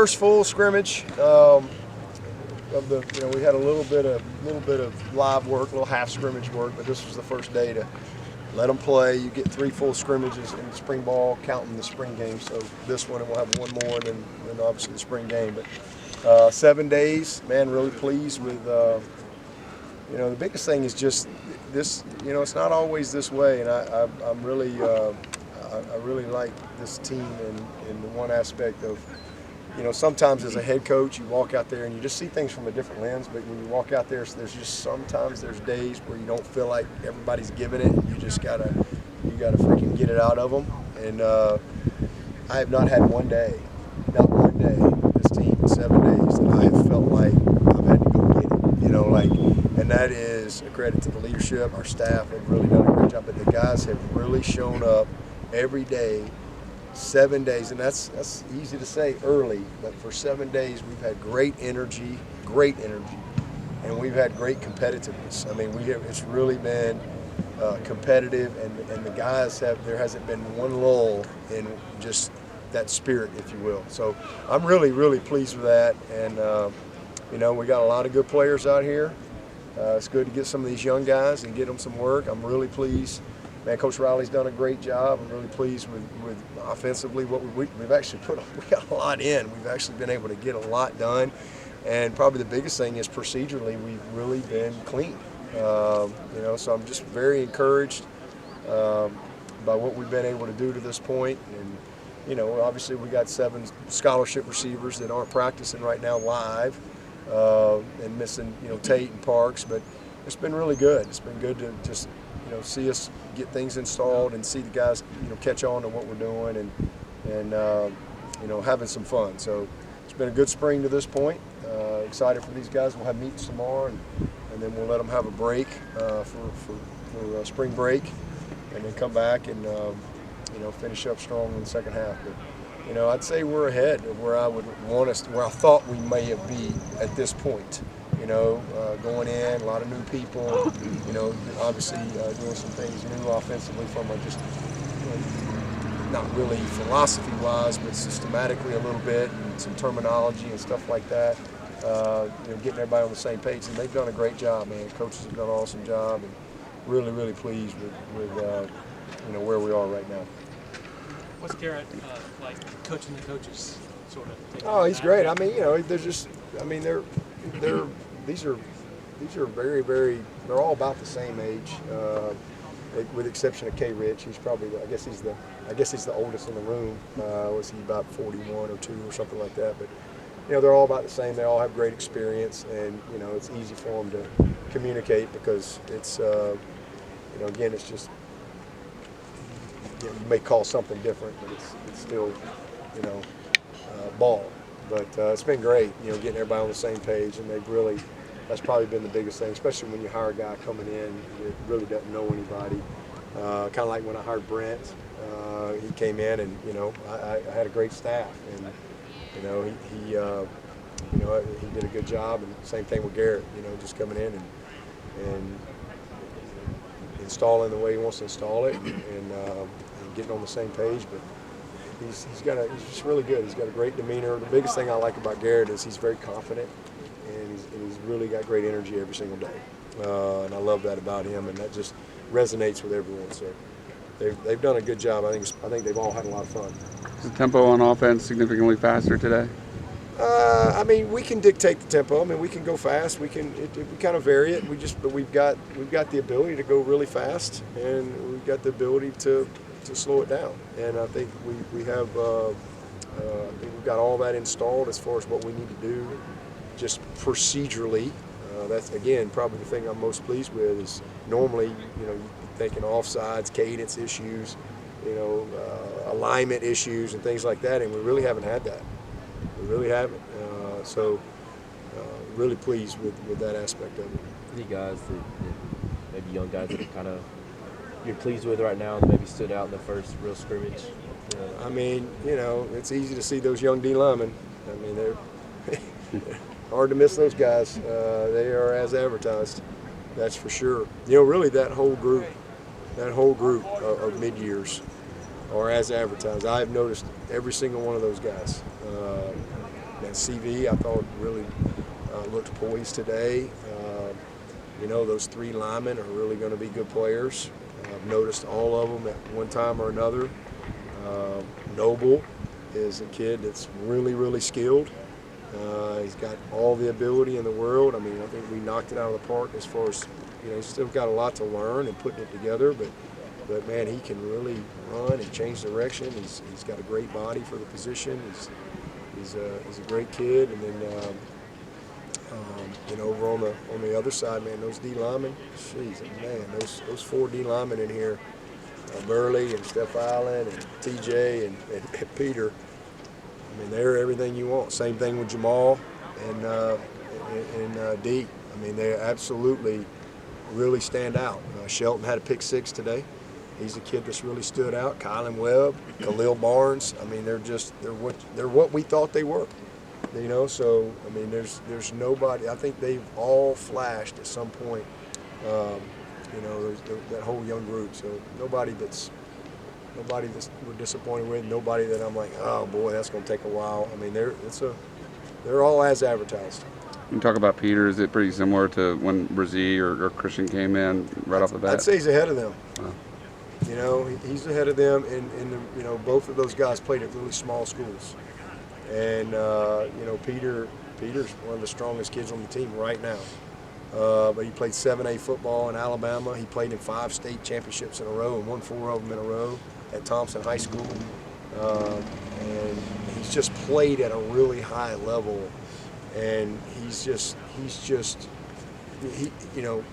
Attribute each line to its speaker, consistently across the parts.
Speaker 1: first full scrimmage of the. We had a little bit of live work, a little half scrimmage work, but this was the first day to let them play. You get 3 full scrimmages in spring ball, counting the spring game. So this one, and we'll have one more, and then obviously the spring game. But 7 days, man, really pleased with. The biggest thing is just this. It's not always this way, and I'm really. I really like this team in the one aspect of, sometimes as a head coach, you walk out there and you just see things from a different lens. But when you walk out there, there's just sometimes there's days where you don't feel like everybody's giving it. You just gotta freaking get it out of them. And I have not had one day, not one day, with this team in 7 days that I have felt like I've had to go get it. And that is a credit to the leadership. Our staff have really done a great job, but the guys have really shown up every day, 7 days, and that's easy to say early, but for 7 days we've had great energy, and we've had great competitiveness. I mean, it's really been competitive, and the guys there hasn't been one lull in just that spirit, if you will. So I'm really, really pleased with that, and we got a lot of good players out here. It's good to get some of these young guys and get them some work. I'm really pleased. Man, Coach Riley's done a great job. I'm really pleased with offensively what we've actually we got a lot in. We've actually been able to get a lot done, and probably the biggest thing is procedurally we've really been clean. So I'm just very encouraged by what we've been able to do to this point. And obviously we got 7 scholarship receivers that aren't practicing right now live, and missing Tate and Parks, but it's been really good. It's been good to just see us get things installed and see the guys catch on to what we're doing and having some fun. So it's been a good spring to this point. Excited for these guys. We'll have meetings tomorrow, and then we'll let them have a break for spring break, and then come back and finish up strong in the second half. But I'd say we're ahead of where I would want us, where I thought we may have been at this point. Going in, a lot of new people, obviously doing some things new offensively from just not really philosophy-wise, but systematically a little bit, and some terminology and stuff like that. Getting everybody on the same page, and they've done a great job, man. Coaches have done an awesome job, and really, really pleased with where we are right now.
Speaker 2: What's Garrett like coaching the coaches, sort of?
Speaker 1: Oh, he's great. I mean, these are very, very. They're all about the same age, with the exception of K. Rich. He's probably, I guess he's the oldest in the room. Was he about 41 or 2 or something like that? But they're all about the same. They all have great experience, and it's easy for them to communicate because it's again, it's just you may call something different, but it's still ball. But it's been great, getting everybody on the same page, and that's probably been the biggest thing, especially when you hire a guy coming in that really doesn't know anybody. Kind of like when I hired Brent, he came in, and I had a great staff, and he did a good job, and same thing with Garrett, just coming in and installing the way he wants to install it, and getting on the same page. But he's just really good. He's got a great demeanor. The biggest thing I like about Garrett is he's very confident, and he's really got great energy every single day. And I love that about him, and that just resonates with everyone. So they've done a good job. I think they've all had a lot of fun.
Speaker 3: The tempo on offense significantly faster today?
Speaker 1: We can dictate the tempo. We can go fast. We kind of vary it. But we've got the ability to go really fast, and we've got the ability to slow it down. And I think we have. I think we've got all that installed as far as what we need to do, just procedurally. That's again probably the thing I'm most pleased with. Is normally you're thinking offsides, cadence issues, alignment issues, and things like that, and we really haven't had that. We really haven't. So really pleased with that aspect of it.
Speaker 4: Any guys that maybe young guys that are kind of you're pleased with right now, that maybe stood out in the first real scrimmage?
Speaker 1: It's easy to see those young D linemen. They're hard to miss those guys. They are as advertised, that's for sure. Really that whole group of mid-years are as advertised. I've noticed every single one of those guys. CV, I thought really looked poised today. You know, those 3 linemen are really going to be good players. I've noticed all of them at one time or another. Noble is a kid that's really skilled. He's got all the ability in the world. I mean, I think we knocked it out of the park as far as, you know, he's still got a lot to learn and putting it together, but man, he can really run and change direction. He's got a great body for the position. He's a great kid. And then you know, over on the other side, man, those D linemen, jeez, man, those 4 D linemen in here, Burley and Steph Allen and TJ and Peter. I mean, they're everything you want. Same thing with Jamal and D. I mean, they absolutely really stand out. Shelton had a pick 6 today. He's a kid that's really stood out. Kylan Webb, Khalil Barnes. I mean, they're what we thought they were. You know, so I mean, there's nobody. I think they've all flashed at some point. You know, that whole young group. So nobody that we're disappointed with. Nobody that I'm like, oh boy, that's going to take a while. I mean, they're all as advertised.
Speaker 3: You talk about Peter. Is it pretty similar to when Brzee or Christian came in right off the bat?
Speaker 1: I'd say he's ahead of them.
Speaker 3: Wow.
Speaker 1: You know, he's ahead of them, and you know, both of those guys played at really small schools. And, you know, Peter's one of the strongest kids on the team right now. But he played 7A football in Alabama. He played in 5 state championships in a row and won 4 of them in a row at Thompson High School. And he's just played at a really high level. And he's you know,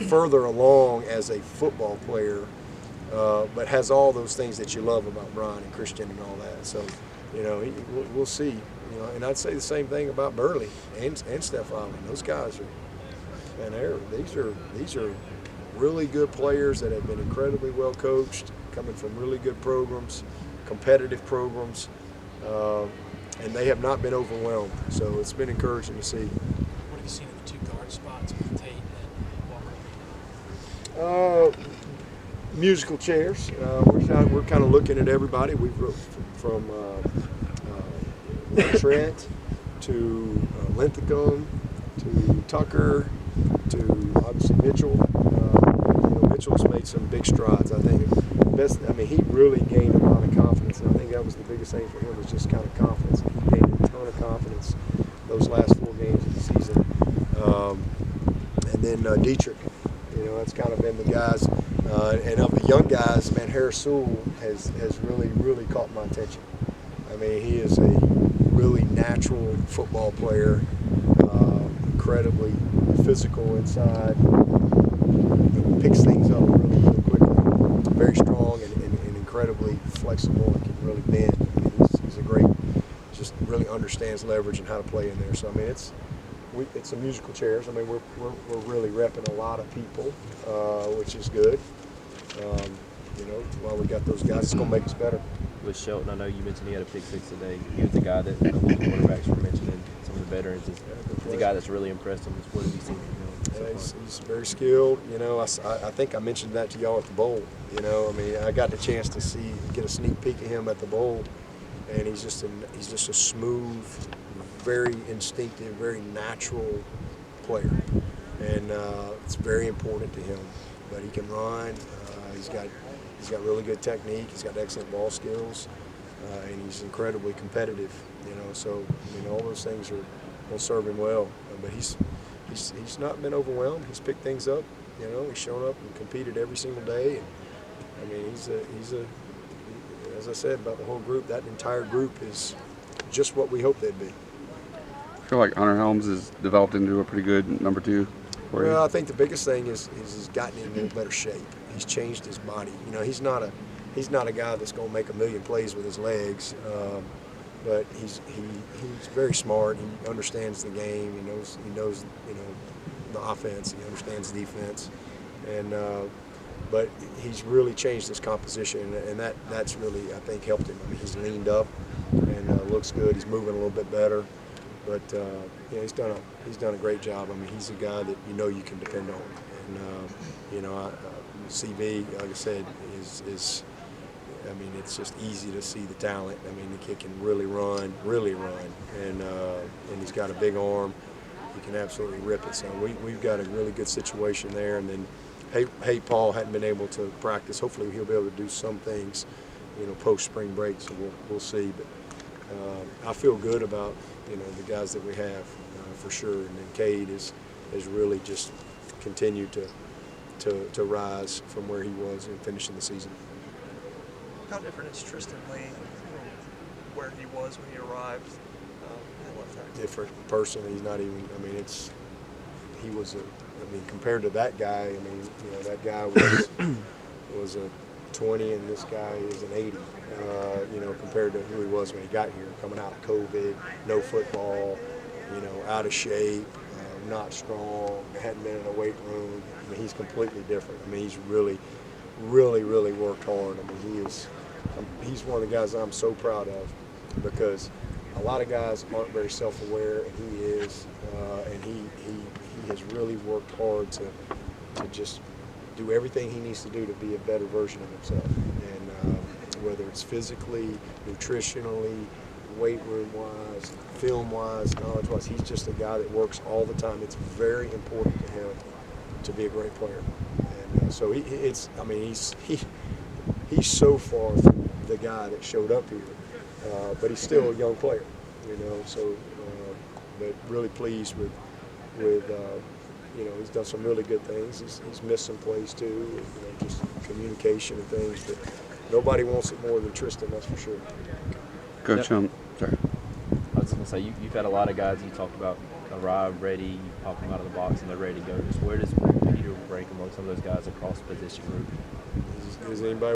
Speaker 1: further along as a football player, but has all those things that you love about Brian and Christian and all that. So, you know, we'll see. You know, and I'd say the same thing about Burley and Steph Allen. Those guys are, man, these are really good players that have been incredibly well coached, coming from really good programs, competitive programs, and they have not been overwhelmed. So it's been encouraging to see.
Speaker 2: What have you seen in the 2 guard spots with Tate and Walker?
Speaker 1: Musical chairs. We're kind of looking at everybody. We've from Trent to Linthicum to Tucker to obviously Mitchell. You know, Mitchell's made some big strides. I think he really gained a lot of confidence, and I think that was the biggest thing for him, was just kind of confidence. He gained a ton of confidence those last 4 games of the season. And then Dietrich, you know, that's kind of been the guys. And of the young guys, man, Harris Sewell has really caught my attention. I mean, he is a really natural football player, incredibly physical inside, picks things up really quickly, very strong and incredibly flexible and can really bend. I mean, he's a great, just really understands leverage and how to play in there. So I mean, it's some musical chairs. I mean, we're really repping a lot of people, which is good. You know, while we got those guys, it's going to make us better.
Speaker 4: With Shelton, I know you mentioned he had a pick 6 today. He was the guy that a lot of quarterbacks were mentioning, some of the veterans. He's a guy that's really impressed them. What have you seen from him?
Speaker 1: He's very skilled. You know, I think I mentioned that to y'all at the bowl. You know, I mean, I got the chance to get a sneak peek at him at the bowl, and he's just a smooth, very instinctive, very natural player, and it's very important to him. But he can run. He's got really good technique. He's got excellent ball skills, and he's incredibly competitive. You know, so I mean, all those things will serve him well. But he's not been overwhelmed. He's picked things up. You know, he's shown up and competed every single day. And, I mean, he's as I said about the whole group, that entire group is just what we hoped they'd be.
Speaker 3: I feel like Hunter Helms has developed into a pretty good number 2 for you.
Speaker 1: Well, I think the biggest thing is he's gotten into a better shape. He's changed his body. You know, he's not a guy that's going to make a million plays with his legs, but he's very smart. He understands the game. He knows you know, the offense. He understands defense, and but he's really changed his composition, and that's really, I think, helped him. I mean, he's leaned up and looks good. He's moving a little bit better. But yeah, he's done a great job. I mean, he's a guy that you can depend on. And you know, CV, like I said, is I mean, it's just easy to see the talent. I mean, the kid can really run, and He's got a big arm. He can absolutely rip it. So we've got a really good situation there. And then, hey, Paul hadn't been able to practice. Hopefully he'll be able to do some things, post spring break. So we'll see. But I feel good about the guys that we have for sure. And then Cade has really just continued to rise from where he was in finishing the season.
Speaker 5: How different is Tristan Lee from where he was when he arrived at left tackle?
Speaker 1: Different person. He's not even. He was compared to that guy. That guy was a 20, and this guy is an 80. Compared to who he was when he got here, coming out of COVID, no football, out of shape, not strong, hadn't been in a weight room. He's completely different. He's really, really, really worked hard. He's one of the guys I'm so proud of, because a lot of guys aren't very self-aware, and he is, and he has really worked hard to just do everything he needs to do to be a better version of himself. And whether it's physically, nutritionally, weight room-wise, film-wise, knowledge-wise, he's just a guy that works all the time. It's very important to him to be a great player. And so he's so far from the guy that showed up here, but he's still a young player, So, but really pleased with he's done some really good things. He's missed some plays too, just communication and things. But nobody wants it more than Tristan, that's for sure.
Speaker 3: Coach, sorry.
Speaker 4: I was going to say, you've had a lot of guys you talked about arrive ready, you pop them out of the box and they're ready to go. Just where does Peter rank among some of those guys across the position group?
Speaker 1: Is anybody